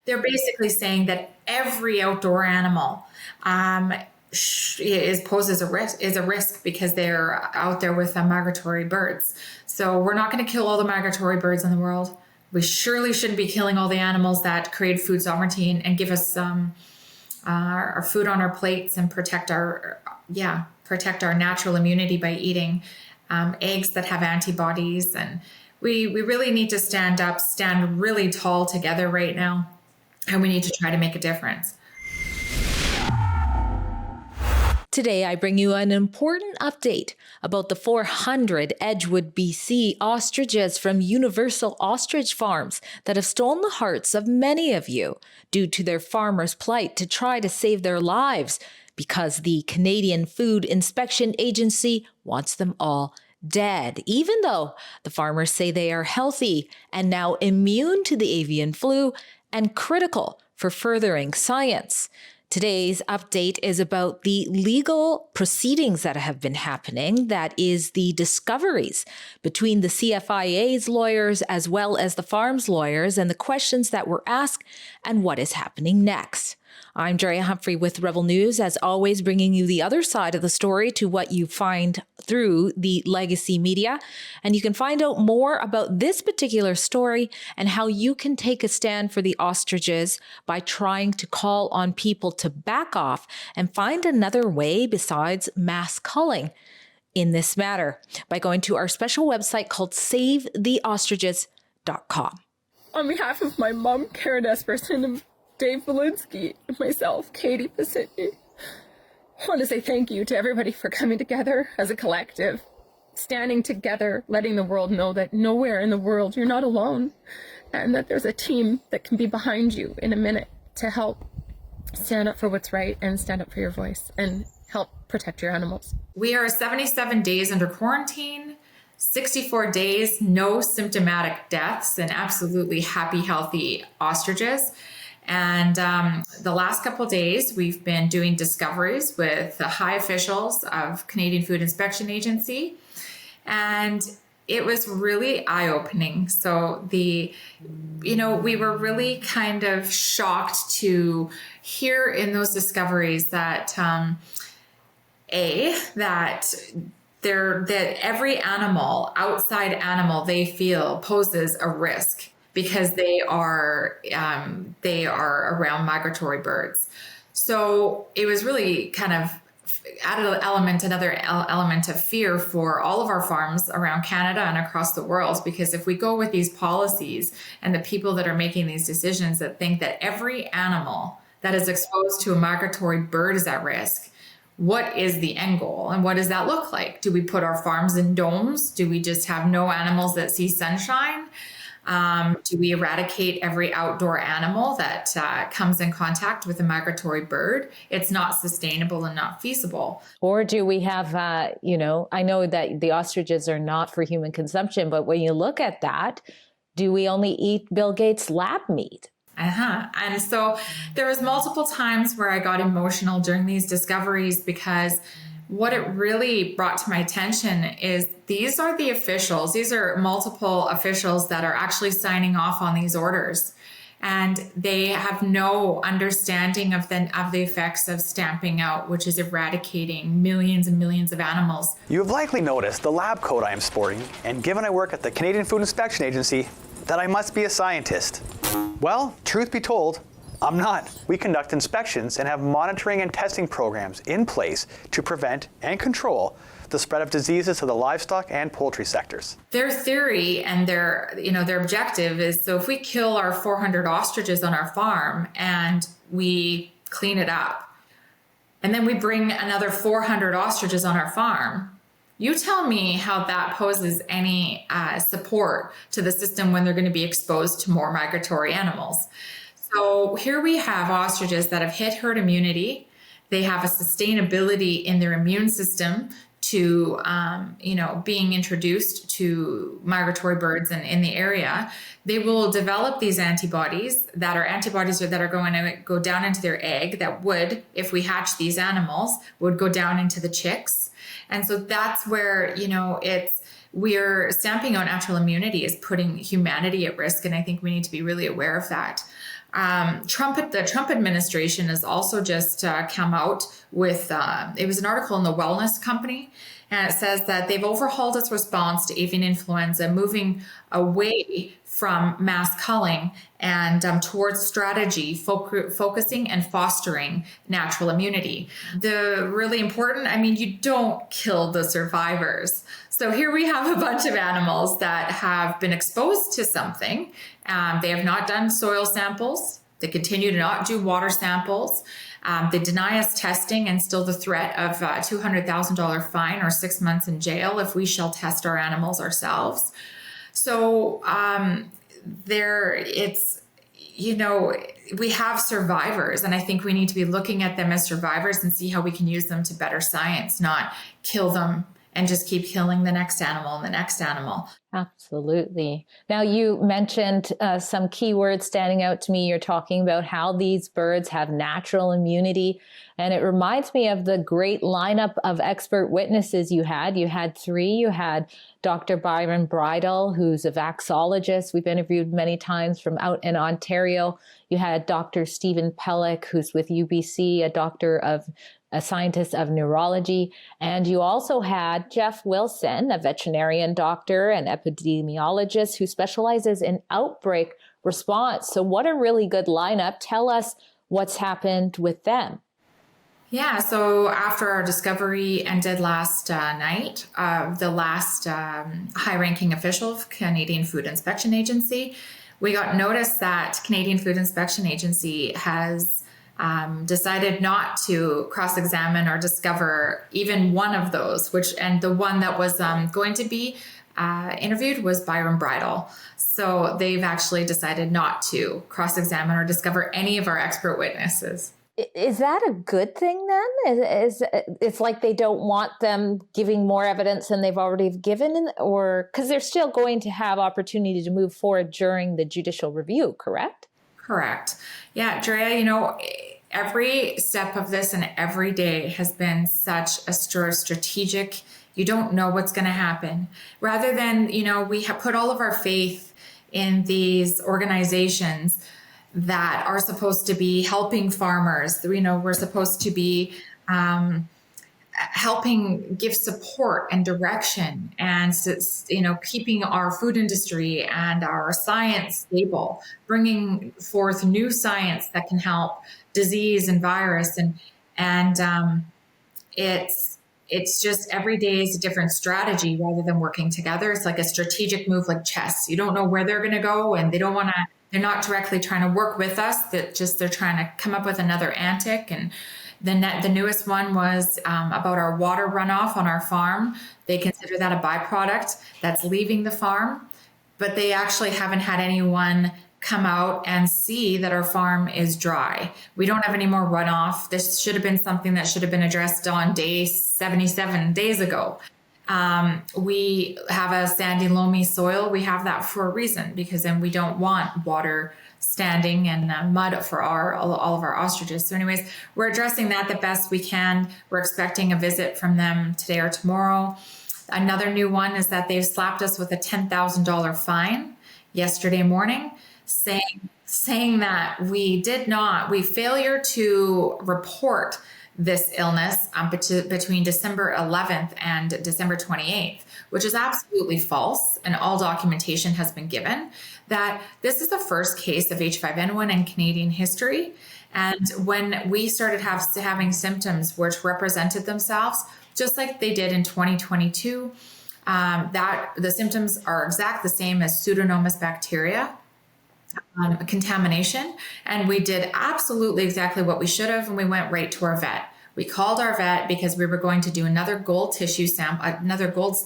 they're basically saying that every outdoor animal poses a risk because they're out there with migratory birds. So we're not going to kill all the migratory birds in the world. We surely shouldn't be killing all the animals that create food sovereignty and give us our food on our plates and protect our natural immunity by eating eggs that have antibodies. And we really need to stand really tall together right now, and we need to try to make a difference. Today, I bring you an important update about the 400 Edgewood, BC ostriches from Universal Ostrich Farms that have stolen the hearts of many of you due to their farmers' plight to try to save their lives because the Canadian Food Inspection Agency wants them all dead, even though the farmers say they are healthy and now immune to the avian flu and critical for furthering science. Today's update is about the legal proceedings that have been happening. That is the discoveries between the CFIA's lawyers as well as the farm's lawyers and the questions that were asked and what is happening next. I'm Drea Humphrey with Rebel News, as always, bringing you the other side of the story to what you find through the legacy media. And you can find out more about this particular story and how you can take a stand for the ostriches by trying to call on people to back off and find another way besides mass culling in this matter by going to our special website called SaveTheOstriches.com. On behalf of my mom, Karen Esperson, and Dave Valinsky, and myself, Katie Pasitney, I want to say thank you to everybody for coming together as a collective, standing together, letting the world know that nowhere in the world you're not alone, and that there's a team that can be behind you in a minute to help stand up for what's right and stand up for your voice and help protect your animals. We are 77 days under quarantine, 64 days, no symptomatic deaths, and absolutely happy, healthy ostriches. And the last couple of days, we've been doing discoveries with the high officials of Canadian Food Inspection Agency. And it was really eye-opening. So we were really kind of shocked to hear in those discoveries that, that every animal, outside animal, they feel poses a risk because they are around migratory birds. So it was really kind of another element of fear for all of our farms around Canada and across the world, because if we go with these policies and the people that are making these decisions that think that every animal that is exposed to a migratory bird is at risk, what is the end goal and what does that look like? Do we put our farms in domes? Do we just have no animals that see sunshine? Do we eradicate every outdoor animal that comes in contact with a migratory bird? It's not sustainable and not feasible. Or do we have, I know that the ostriches are not for human consumption, but when you look at that, do we only eat Bill Gates' lab meat? And so there was multiple times where I got emotional during these discoveries, because what it really brought to my attention is these are the officials. These are multiple officials that are actually signing off on these orders. And they have no understanding of the effects of stamping out, which is eradicating millions and millions of animals. You have likely noticed the lab coat I am sporting, and given I work at the Canadian Food Inspection Agency, that I must be a scientist. Well, truth be told, I'm not. We conduct inspections and have monitoring and testing programs in place to prevent and control the spread of diseases to the livestock and poultry sectors. Their theory and their objective is, so if we kill our 400 ostriches on our farm and we clean it up, and then we bring another 400 ostriches on our farm, you tell me how that poses any support to the system when they're going to be exposed to more migratory animals. So here we have ostriches that have hit herd immunity. They have a sustainability in their immune system to, being introduced to migratory birds in the area. They will develop these antibodies that are going to go down into their egg that would, if we hatch these animals, would go down into the chicks. And so that's where, we're stamping out natural immunity is putting humanity at risk. And I think we need to be really aware of that. The Trump administration has also just come out with, it was an article in the Wellness Company, and it says that they've overhauled its response to avian influenza, moving away from mass culling and towards strategy focusing and fostering natural immunity. The really important, you don't kill the survivors. So here we have a bunch of animals that have been exposed to something. They have not done soil samples. They continue to not do water samples. They deny us testing, and still the threat of a $200,000 fine or 6 months in jail if we shall test our animals ourselves. So we have survivors, and I think we need to be looking at them as survivors and see how we can use them to better science, not kill them and just keep killing the next animal and the next animal. Absolutely. Now, you mentioned some keywords standing out to me. You're talking about how these birds have natural immunity. And it reminds me of the great lineup of expert witnesses you had. You had three. You had Dr. Byron Bridle, who's a vaxologist we've interviewed many times from out in Ontario. You had Dr. Stephen Pellick, who's with UBC, a scientist of neurology. And you also had Jeff Wilson, a veterinarian doctor and epidemiologist who specializes in outbreak response. So what a really good lineup. Tell us what's happened with them. Yeah, so after our discovery ended last night, the last high-ranking official of Canadian Food Inspection Agency, we got notice that Canadian Food Inspection Agency has decided not to cross-examine or discover even one of those, and the one that was going to be interviewed was Byron Bridle. So they've actually decided not to cross-examine or discover any of our expert witnesses. Is that a good thing then? It's like they don't want them giving more evidence than they've already given, or because they're still going to have opportunity to move forward during the judicial review, correct? Correct. Yeah, Drea, every step of this and every day has been such a strategic, you don't know what's going to happen. Rather than, we have put all of our faith in these organizations that are supposed to be helping farmers. We're supposed to be helping give support and direction and, keeping our food industry and our science stable, bringing forth new science that can help disease and virus. And it's just every day is a different strategy rather than working together. It's like a strategic move, like chess. You don't know where they're going to go, and they're not directly trying to work with us. They're trying to come up with another antic. And the newest one was about our water runoff on our farm. They consider that a byproduct that's leaving the farm, but they actually haven't had anyone come out and see that our farm is dry. We don't have any more runoff. This should have been something that should have been addressed on day 77 days ago. We have a sandy, loamy soil. We have that for a reason, because then we don't want water standing and mud for all of our ostriches. So anyways, we're addressing that the best we can. We're expecting a visit from them today or tomorrow. Another new one is that they've slapped us with a $10,000 fine yesterday morning, saying that we failure to report this illness between December 11th and December 28th, which is absolutely false. And all documentation has been given that this is the first case of H5N1 in Canadian history. And when we started having symptoms which represented themselves, just like they did in 2022, that the symptoms are exact the same as Pseudomonas bacteria contamination. And we did absolutely exactly what we should have. And we went right to our vet. We called our vet because we were going to do another gold tissue sample, another gold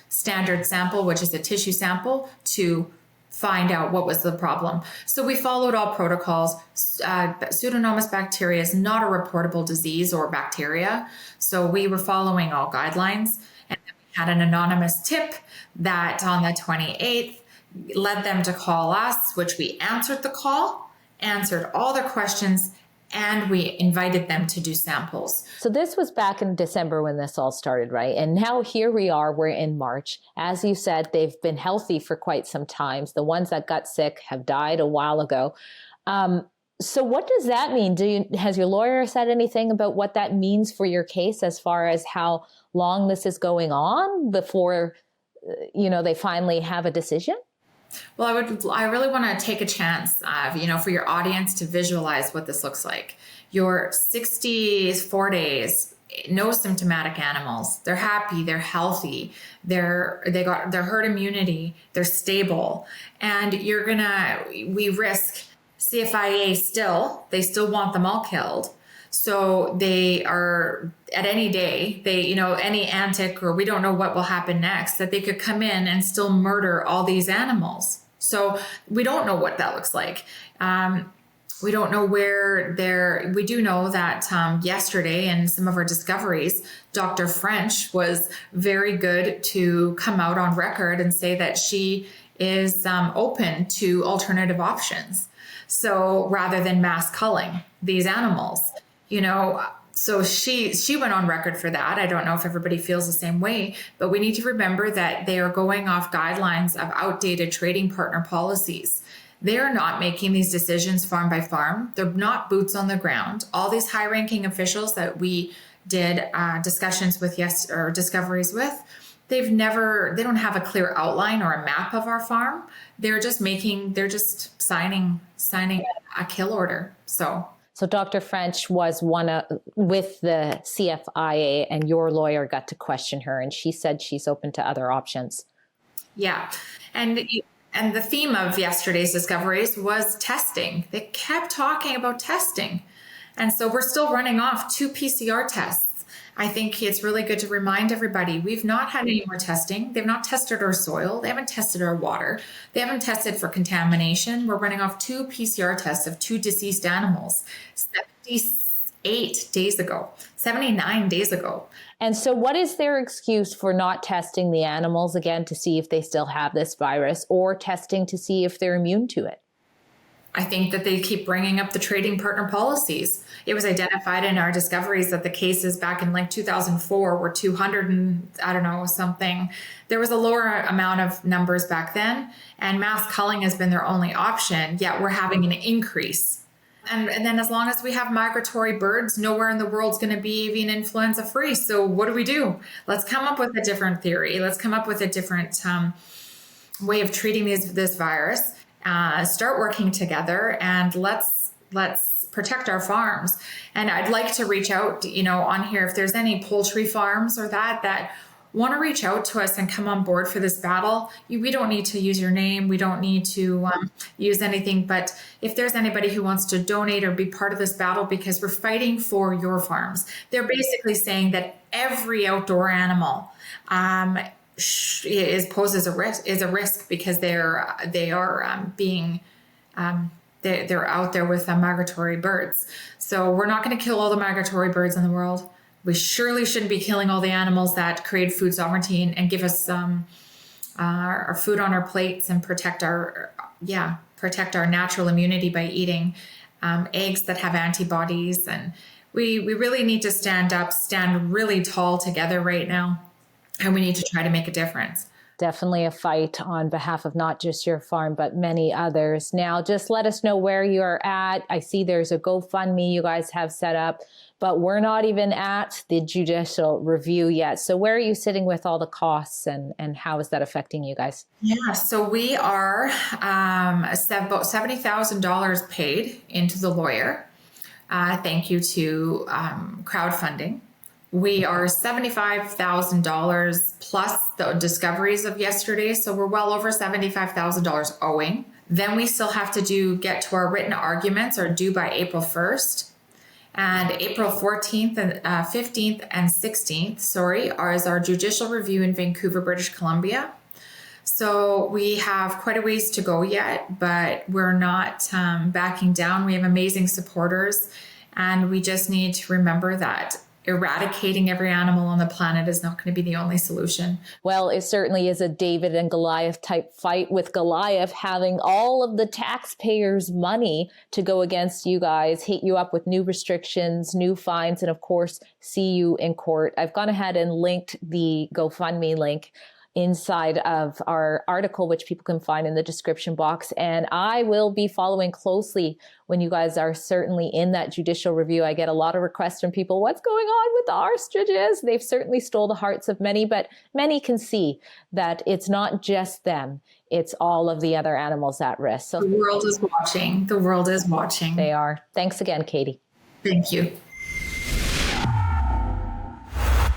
standard sample, which is a tissue sample, to find out what was the problem. So we followed all protocols. Pseudomonas bacteria is not a reportable disease or bacteria. So we were following all guidelines. And then we had an anonymous tip that on the 28th led them to call us, which we answered the call, answered all their questions, and we invited them to do samples. So this was back in December when this all started, right? And now here we are, we're in March. As you said, they've been healthy for quite some time. The ones that got sick have died a while ago. So what does that mean? Has your lawyer said anything about what that means for your case as far as how long this is going on before, they finally have a decision? Well, I really want to take a chance, for your audience to visualize what this looks like. Your 64 days, no symptomatic animals. They're happy, they're healthy, they got their herd immunity, they're stable. And we risk CFIA they still want them all killed. So they are at any day, any antic, or we don't know what will happen next, that they could come in and still murder all these animals. So we don't know what that looks like. We don't know where we do know that yesterday in some of our discoveries, Dr. French was very good to come out on record and say that she is open to alternative options. So rather than mass culling these animals, so she went on record for that. I don't know if everybody feels the same way, but we need to remember that they are going off guidelines of outdated trading partner policies. They are not making these decisions farm by farm. They're not boots on the ground. All these high-ranking officials that we did discussions with, or discoveries with, they don't have a clear outline or a map of our farm. They're just signing a kill order. So Dr. French was with the CFIA, and your lawyer got to question her, and she said she's open to other options. Yeah. And the theme of yesterday's discoveries was testing. They kept talking about testing. And so we're still running off 2 PCR tests. I think it's really good to remind everybody, we've not had any more testing. They've not tested our soil. They haven't tested our water. They haven't tested for contamination. We're running off 2 PCR tests of 2 deceased animals 79 days ago. And so what is their excuse for not testing the animals again to see if they still have this virus, or testing to see if they're immune to it? I think that they keep bringing up the trading partner policies. It was identified in our discoveries that the cases back in 2004 were 200 and something. There was a lower amount of numbers back then, and mass culling has been their only option, yet we're having an increase. And then as long as we have migratory birds, nowhere in the world's going to be avian influenza free. So what do? Let's come up with a different theory. Let's come up with a different way of treating this virus. Start working together, and let's protect our farms. And I'd like to reach out, on here, if there's any poultry farms or that want to reach out to us and come on board for this battle. We don't need to use your name. We don't need to use anything. But if there's anybody who wants to donate or be part of this battle, because we're fighting for your farms, they're basically saying that every outdoor animal poses a risk because they're out there with migratory birds. So we're not going to kill all the migratory birds in the world. We surely shouldn't be killing all the animals that create food sovereignty and give us our food on our plates and protect our natural immunity by eating eggs that have antibodies. And we really need to stand really tall together right now. And we need to try to make a difference. Definitely a fight on behalf of not just your farm, but many others. Now, just let us know where you're at. I see there's a GoFundMe you guys have set up, but we're not even at the judicial review yet. So where are you sitting with all the costs, and how is that affecting you guys? Yeah, so we are about $70,000 paid into the lawyer. Thank you to crowdfunding. We are $75,000 plus the discoveries of yesterday. So we're well over $75,000 owing. Then we still have to get to our written arguments are due by April 1st. And April 14th and 15th and 16th, is our judicial review in Vancouver, British Columbia. So we have quite a ways to go yet, but we're not backing down. We have amazing supporters, and we just need to remember that eradicating every animal on the planet is not going to be the only solution. Well, it certainly is a David and Goliath type fight, with Goliath having all of the taxpayers' money to go against you guys, hit you up with new restrictions, new fines, and of course, see you in court. I've gone ahead and linked the GoFundMe link inside of our article, which people can find in the description box. And I will be following closely when you guys are certainly in that judicial review. I get a lot of requests from people, what's going on with the ostriches? They've certainly stole the hearts of many, but many can see that it's not just them. It's all of the other animals at risk. So the world is watching. The world is watching. They are. Thanks again, Katie. Thank you.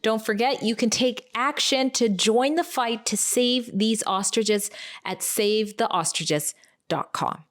Don't forget, you can take action to join the fight to save these ostriches at savetheostriches.com.